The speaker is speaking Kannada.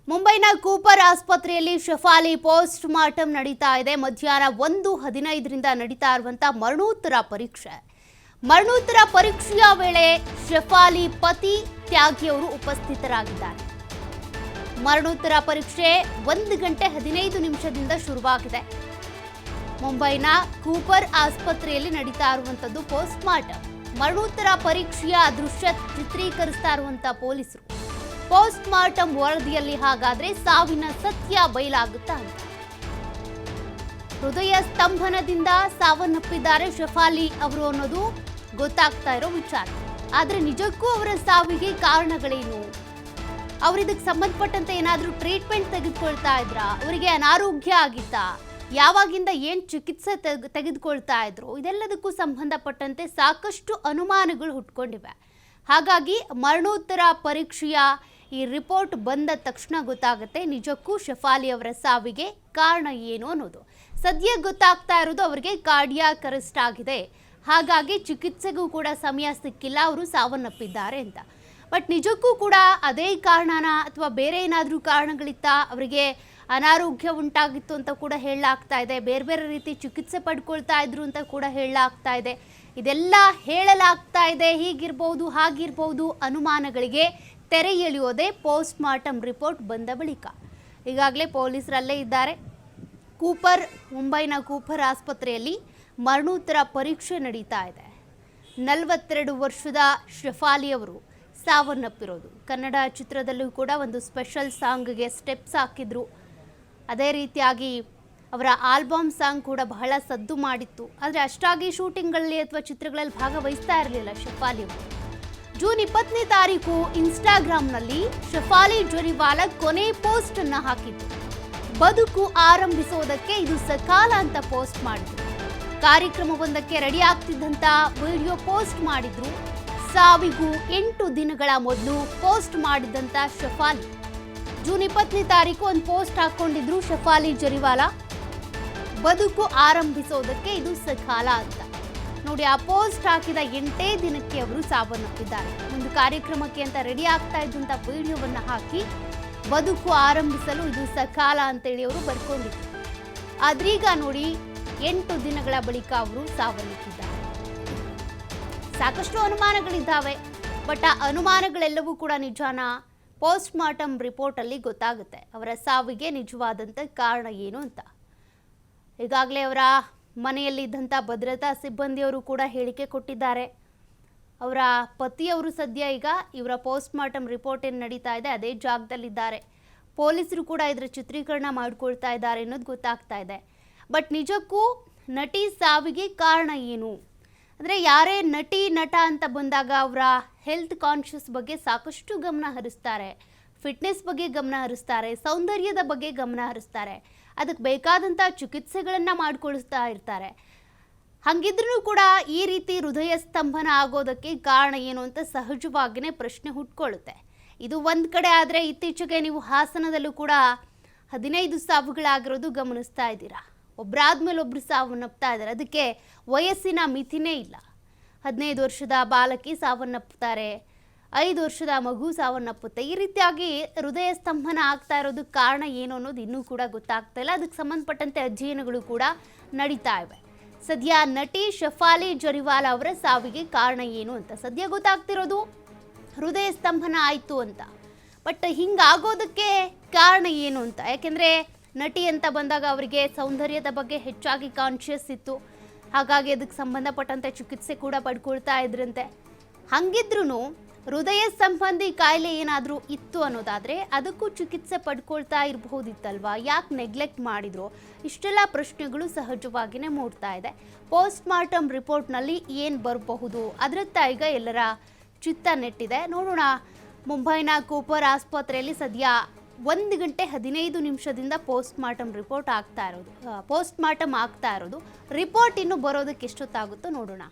ಮುಂಬೈನ ಕೂಪರ್ ಆಸ್ಪತ್ರೆಯಲ್ಲಿ ಶಫಾಲಿ ಪೋಸ್ಟ್ ಮಾರ್ಟಮ್ ನಡೀತಾ ಇದೆ. ಮಧ್ಯಾಹ್ನ 1:15ರಿಂದ ನಡೀತಾ ಇರುವಂತ ಮರಣೋತ್ತರ ಪರೀಕ್ಷೆಯ ವೇಳೆ ಶಫಾಲಿ ಪತಿ ತ್ಯಾಗಿಯವರು ಉಪಸ್ಥಿತರಾಗಿದ್ದಾರೆ. ಮರಣೋತ್ತರ ಪರೀಕ್ಷೆ 1:15 ಶುರುವಾಗಿದೆ. ಮುಂಬೈನ ಕೂಪರ್ ಆಸ್ಪತ್ರೆಯಲ್ಲಿ ನಡೀತಾ ಇರುವಂತದ್ದು ಪೋಸ್ಟ್ ಮಾರ್ಟಮ್. ಮರಣೋತ್ತರ ಪರೀಕ್ಷೆಯ ದೃಶ್ಯ ಚಿತ್ರೀಕರಿಸ್ತಾ ಇರುವಂತ ಪೊಲೀಸರು ಪೋಸ್ಟ್ ಮಾರ್ಟಮ್ ವರದಿಯಲ್ಲಿ ಹಾಗಾದ್ರೆ ಸಾವಿನ ಸತ್ಯ ಬಯಲಾಗುತ್ತಾ ಅಂತ. ಹೃದಯ ಸ್ತಂಭನದಿಂದ ಸಾವನ್ನಪ್ಪಿದ್ದಾರೆ ಶಫಾಲಿ ಅವರು ಅನ್ನೋದು ಗೊತ್ತಾಗ್ತಾ ಇರೋ ವಿಚಾರ. ಆದ್ರೆ ನಿಜಕ್ಕೂ ಅವರ ಸಾವಿಗೆ ಕಾರಣಗಳೇನು? ಅವರಿದಕ್ಕೆ ಸಂಬಂಧಪಟ್ಟಂತೆ ಏನಾದ್ರೂ ಟ್ರೀಟ್ಮೆಂಟ್ ತೆಗೆದುಕೊಳ್ತಾ ಇದ್ರಾ? ಅವರಿಗೆ ಅನಾರೋಗ್ಯ ಆಗಿತ್ತಾ? ಯಾವಾಗಿಂದ ಏನ್ ಚಿಕಿತ್ಸೆ ತೆಗೆದುಕೊಳ್ತಾ ಇದ್ರು? ಇದೆಲ್ಲದಕ್ಕೂ ಸಂಬಂಧಪಟ್ಟಂತೆ ಸಾಕಷ್ಟು ಅನುಮಾನಗಳು ಹುಟ್ಕೊಂಡಿವೆ. ಹಾಗಾಗಿ ಮರಣೋತ್ತರ ಪರೀಕ್ಷೆಯ ಈ ರಿಪೋರ್ಟ್ ಬಂದ ತಕ್ಷಣ ಗೊತ್ತಾಗುತ್ತೆ ನಿಜಕ್ಕೂ ಶಫಾಲಿ ಅವರ ಸಾವಿಗೆ ಕಾರಣ ಏನು ಅನ್ನೋದು. ಸದ್ಯ ಗೊತ್ತಾಗ್ತಾ ಇರೋದು ಅವರಿಗೆ ಕಾರ್ಡಿಯಾಕ್ ಅರೆಸ್ಟ್ ಆಗಿದೆ, ಹಾಗಾಗಿ ಚಿಕಿತ್ಸೆಗೂ ಕೂಡ ಸಮಯ ಸಿಕ್ಕಿಲ್ಲ, ಅವರು ಸಾವನ್ನಪ್ಪಿದ್ದಾರೆ ಅಂತ. ಬಟ್ ನಿಜಕ್ಕೂ ಕೂಡ ಅದೇ ಕಾರಣನ ಅಥವಾ ಬೇರೆ ಏನಾದರೂ ಕಾರಣಗಳಿತ್ತಾ? ಅವರಿಗೆ ಅನಾರೋಗ್ಯ ಉಂಟಾಗಿತ್ತು ಅಂತ ಕೂಡ ಹೇಳಲಾಗ್ತಾ ಇದೆ. ಬೇರೆ ಬೇರೆ ರೀತಿ ಚಿಕಿತ್ಸೆ ಪಡ್ಕೊಳ್ತಾ ಇದ್ರು ಅಂತ ಕೂಡ ಹೇಳಲಾಗ್ತಾ ಇದೆ. ಇದೆಲ್ಲ ಹೇಳಲಾಗ್ತಾ ಇದೆ. ಹೀಗಿರ್ಬೋದು ಹಾಗಿರ್ಬೋದು ಅನುಮಾನಗಳಿಗೆ ತೆರೆ ಎಳೆಯೋದೇ ಪೋಸ್ಟ್ ಮಾರ್ಟಮ್ ರಿಪೋರ್ಟ್ ಬಂದ ಬಳಿಕ. ಈಗಾಗಲೇ ಪೊಲೀಸರಲ್ಲೇ ಇದ್ದಾರೆ. ಮುಂಬೈನ ಕೂಪರ್ ಆಸ್ಪತ್ರೆಯಲ್ಲಿ ಮರಣೋತ್ತರ ಪರೀಕ್ಷೆ ನಡೀತಾ ಇದೆ. 42 ವರ್ಷದ ಶಫಾಲಿ ಅವರು ಸಾವನ್ನಪ್ಪಿರೋದು. ಕನ್ನಡ ಚಿತ್ರದಲ್ಲೂ ಕೂಡ ಒಂದು ಸ್ಪೆಷಲ್ ಸಾಂಗ್ಗೆ ಸ್ಟೆಪ್ಸ್ ಹಾಕಿದ್ರು. ಅದೇ ರೀತಿಯಾಗಿ ಅವರ ಆಲ್ಬಮ್ ಸಾಂಗ್ ಕೂಡ ಬಹಳ ಸದ್ದು ಮಾಡಿತ್ತು. ಆದರೆ ಅಷ್ಟಾಗಿ ಶೂಟಿಂಗ್ಗಳಲ್ಲಿ ಅಥವಾ ಚಿತ್ರಗಳಲ್ಲಿ ಭಾಗವಹಿಸ್ತಾ ಇರಲಿಲ್ಲ ಶಫಾಲಿ ಅವರು. ಜೂನ್ 20ನೇ ತಾರೀಕು ಇನ್ಸ್ಟಾಗ್ರಾಮ್ನಲ್ಲಿ ಶಫಾಲಿ ಜರಿವಾಲಾ ಕೊನೆ ಪೋಸ್ಟ್ ಅನ್ನ ಹಾಕಿತ್ತು. ಬದುಕು ಆರಂಭಿಸೋದಕ್ಕೆ ಇದು ಸಕಾಲ ಅಂತ ಪೋಸ್ಟ್ ಮಾಡಿದ್ರು. ಕಾರ್ಯಕ್ರಮವೊಂದಕ್ಕೆ ರೆಡಿ ಆಗ್ತಿದ್ದಂತ ವಿಡಿಯೋ ಪೋಸ್ಟ್ ಮಾಡಿದ್ರು. ಸಾವಿಗೂ 8 ದಿನಗಳ ಮೊದಲು ಪೋಸ್ಟ್ ಮಾಡಿದ್ದಂತ ಶಫಾಲಿ ಜೂನ್ 20ನೇ ತಾರೀಕು ಒಂದು ಪೋಸ್ಟ್ ಹಾಕೊಂಡಿದ್ರು ಶಫಾಲಿ ಜರಿವಾಲಾ, ಬದುಕು ಆರಂಭಿಸೋದಕ್ಕೆ ಇದು ಸಕಾಲ ಅಂತ. ನೋಡಿ, ಆ ಪೋಸ್ಟ್ ಹಾಕಿದ 8 ದಿನಕ್ಕೆ ಅವರು ಸಾವನ್ನಪ್ಪಿದ್ದಾರೆ. ಒಂದು ಕಾರ್ಯಕ್ರಮಕ್ಕೆ ಅಂತ ರೆಡಿ ಆಗ್ತಾ ಇದ್ದಂತ ವಿಡಿಯೋವನ್ನ ಹಾಕಿ ಬದುಕು ಆರಂಭಿಸಲು ಇದು ಸಕಾಲ ಅಂತೇಳಿ ಅವರು ಬರ್ಕೊಂಡಿದ್ರು. ಆದ್ರೀಗ ನೋಡಿ 8 ದಿನಗಳ ಬಳಿಕ ಅವರು ಸಾವನ್ನಪ್ಪಿದ್ದಾರೆ. ಸಾಕಷ್ಟು ಅನುಮಾನಗಳಿದ್ದಾವೆ. ಬಟ್ ಆ ಅನುಮಾನಗಳೆಲ್ಲವೂ ಕೂಡ ನಿಜಾನ? ಪೋಸ್ಟ್ ಮಾರ್ಟಮ್ ರಿಪೋರ್ಟ್ ಅಲ್ಲಿ ಗೊತ್ತಾಗುತ್ತೆ ಅವರ ಸಾವಿಗೆ ನಿಜವಾದಂತ ಕಾರಣ ಏನು ಅಂತ. ಈಗಾಗಲೇ ಅವರ ಮನೆಯಲ್ಲಿದ್ದಂಥ ಭದ್ರತಾ ಸಿಬ್ಬಂದಿಯವರು ಕೂಡ ಹೇಳಿಕೆ ಕೊಟ್ಟಿದ್ದಾರೆ. ಅವರ ಪತಿಯವರು ಸದ್ಯ ಈಗ ಇವರ ಪೋಸ್ಟ್ ಮಾರ್ಟಮ್ ರಿಪೋರ್ಟ್ ಏನು ನಡೀತಾ ಇದೆ ಅದೇ ಜಾಗದಲ್ಲಿದ್ದಾರೆ. ಪೊಲೀಸರು ಕೂಡ ಇದರ ಚಿತ್ರೀಕರಣ ಮಾಡ್ಕೊಳ್ತಾ ಇದ್ದಾರೆ ಅನ್ನೋದು ಗೊತ್ತಾಗ್ತಾ ಇದೆ. ಬಟ್ ನಿಜಕ್ಕೂ ನಟಿ ಸಾವಿಗೆ ಕಾರಣ ಏನು? ಅಂದರೆ ಯಾರೇ ನಟಿ ನಟ ಅಂತ ಬಂದಾಗ ಅವರ ಹೆಲ್ತ್ ಕಾನ್ಷಿಯಸ್ ಬಗ್ಗೆ ಸಾಕಷ್ಟು ಗಮನ ಹರಿಸ್ತಾರೆ, ಫಿಟ್ನೆಸ್ ಬಗ್ಗೆ ಗಮನ ಹರಿಸ್ತಾರೆ, ಸೌಂದರ್ಯದ ಬಗ್ಗೆ ಗಮನ ಹರಿಸ್ತಾರೆ, ಅದಕ್ಕೆ ಬೇಕಾದಂಥ ಚಿಕಿತ್ಸೆಗಳನ್ನು ಮಾಡಿಕೊಳಿಸ್ತಾ ಇರ್ತಾರೆ. ಹಾಗಿದ್ರೂ ಕೂಡ ಈ ರೀತಿ ಹೃದಯ ಸ್ತಂಭನ ಆಗೋದಕ್ಕೆ ಕಾರಣ ಏನು ಅಂತ ಸಹಜವಾಗಿಯೇ ಪ್ರಶ್ನೆ ಹುಟ್ಕೊಳ್ಳುತ್ತೆ. ಇದು ಒಂದು ಕಡೆ ಆದರೆ ಇತ್ತೀಚೆಗೆ ನೀವು ಹಾಸನದಲ್ಲೂ ಕೂಡ 15 ಸಾವುಗಳಾಗಿರೋದು ಗಮನಿಸ್ತಾ ಇದ್ದೀರಾ. ಒಬ್ಬರಾದ್ಮೇಲೆ ಒಬ್ರು ಸಾವನ್ನಪ್ತಾ ಇದ್ದಾರೆ. ಅದಕ್ಕೆ ವಯಸ್ಸಿನ ಮಿತಿನೇ ಇಲ್ಲ. 15 ವರ್ಷದ ಬಾಲಕಿ ಸಾವನ್ನಪ್ಪುತ್ತಾರೆ, 5 ವರ್ಷದ ಮಗು ಸಾವನ್ನಪ್ಪುತ್ತೆ. ಈ ರೀತಿಯಾಗಿ ಹೃದಯ ಸ್ತಂಭನ ಆಗ್ತಾ ಇರೋದಕ್ಕೆ ಕಾರಣ ಏನು ಅನ್ನೋದು ಇನ್ನೂ ಕೂಡ ಗೊತ್ತಾಗ್ತಾ ಇಲ್ಲ. ಅದಕ್ಕೆ ಸಂಬಂಧಪಟ್ಟಂತೆ ಅಧ್ಯಯನಗಳು ಕೂಡ ನಡೀತಾ ಇವೆ. ಸದ್ಯ ನಟಿ ಶಫಾಲಿ ಜರಿವಾಲಾ ಅವರ ಸಾವಿಗೆ ಕಾರಣ ಏನು ಅಂತ ಸದ್ಯ ಗೊತ್ತಾಗ್ತಿರೋದು ಹೃದಯ ಸ್ತಂಭನ ಆಯಿತು ಅಂತ. ಬಟ್ ಹಿಂಗಾಗೋದಕ್ಕೆ ಕಾರಣ ಏನು ಅಂತ, ಯಾಕೆಂದರೆ ನಟಿ ಅಂತ ಬಂದಾಗ ಅವರಿಗೆ ಸೌಂದರ್ಯದ ಬಗ್ಗೆ ಹೆಚ್ಚಾಗಿ ಕಾನ್ಷಿಯಸ್ ಇತ್ತು. ಹಾಗಾಗಿ ಅದಕ್ಕೆ ಸಂಬಂಧಪಟ್ಟಂತೆ ಚಿಕಿತ್ಸೆ ಕೂಡ ಪಡ್ಕೊಳ್ತಾ ಇದ್ರಂತೆ. ಹಾಗಿದ್ರೂ ಹೃದಯ ಸಂಬಂಧಿ ಕಾಯಿಲೆ ಏನಾದರೂ ಇತ್ತು ಅನ್ನೋದಾದರೆ ಅದಕ್ಕೂ ಚಿಕಿತ್ಸೆ ಪಡ್ಕೊಳ್ತಾ ಇರಬಹುದಿತ್ತಲ್ವಾ? ಯಾಕೆ ನೆಗ್ಲೆಕ್ಟ್ ಮಾಡಿದ್ರು? ಇಷ್ಟೆಲ್ಲ ಪ್ರಶ್ನೆಗಳು ಸಹಜವಾಗಿಯೇ ಮೂಡ್ತಾ ಇದೆ. ಪೋಸ್ಟ್ ಮಾರ್ಟಮ್ ರಿಪೋರ್ಟ್ನಲ್ಲಿ ಏನು ಬರಬಹುದು ಅದರತ್ತ ಈಗ ಎಲ್ಲರ ಚಿತ್ತ ನೆಟ್ಟಿದೆ. ನೋಡೋಣ. ಮುಂಬೈನ ಕೂಪರ್ ಆಸ್ಪತ್ರೆಯಲ್ಲಿ ಸದ್ಯ 1:15 ಪೋಸ್ಟ್ ಮಾರ್ಟಮ್ ಆಗ್ತಾ ಇರೋದು. ರಿಪೋರ್ಟ್ ಇನ್ನು ಬರೋದಕ್ಕೆ ಎಷ್ಟೊತ್ತಾಗುತ್ತೋ ನೋಡೋಣ.